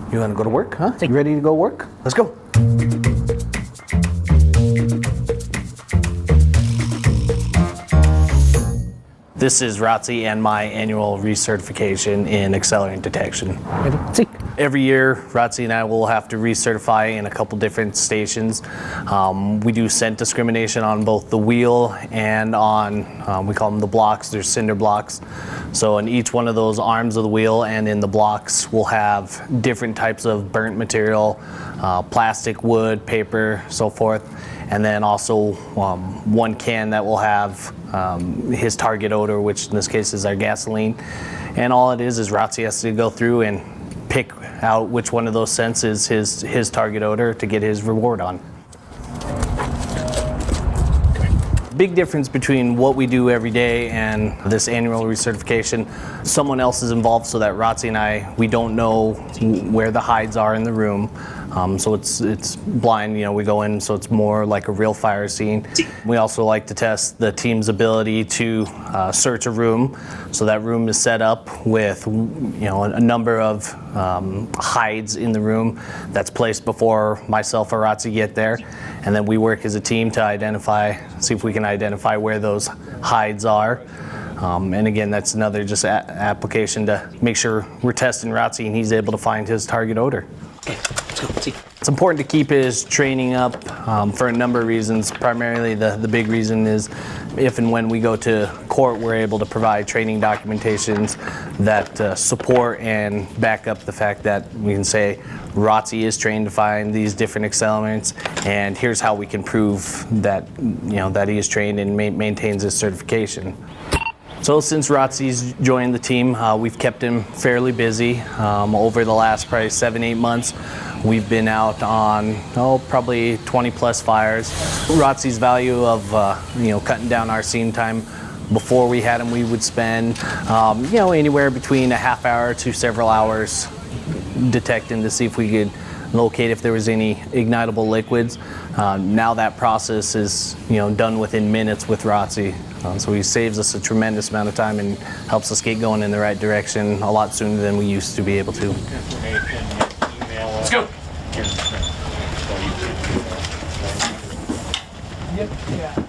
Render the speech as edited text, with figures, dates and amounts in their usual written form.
You want to go to work, huh? You ready to go work? Let's go. This is ROTC and my annual recertification in accelerant detection. Ready? See. Every year, ROTC and I will have to recertify in a couple different stations. We do scent discrimination on both the wheel and on, we call them the blocks, there's cinder blocks. So in each one of those arms of the wheel and in the blocks, we'll have different types of burnt material, plastic, wood, paper, so forth. And then also one can that will have his target odor, which in this case is our gasoline. And all it is ROTC has to go through and pick out which one of those scents is his target odor to get his reward on. Big difference between what we do every day and this annual recertification. Someone else is involved so that ROTC and I, we don't know where the hides are in the room. So it's blind, we go in, so it's more like a real fire scene. We also like to test the team's ability to search a room. So that room is set up with, a number of hides in the room that's placed before myself or ROTC get there. And then we work as a team to see if we can identify where those hides are. And again, that's another just application to make sure we're testing ROTC and he's able to find his target odor. Okay, let's go. Let's see. It's important to keep his training up for a number of reasons. Primarily, the big reason is if and when we go to court, we're able to provide training documentations that support and back up the fact that we can say ROTC is trained to find these different accelerants, and here's how we can prove that that he is trained and maintains his certification. So since ROTC's joined the team, we've kept him fairly busy. Over the last probably 7-8 months, we've been out on probably 20 plus fires. ROTC's value of cutting down our scene time. Before we had him, we would spend anywhere between a half hour to several hours detecting to see if we could locate if there was any ignitable liquids. Now that process is done within minutes with ROTC. So he saves us a tremendous amount of time and helps us get going in the right direction a lot sooner than we used to be able to. Let's go. Yep. Yeah.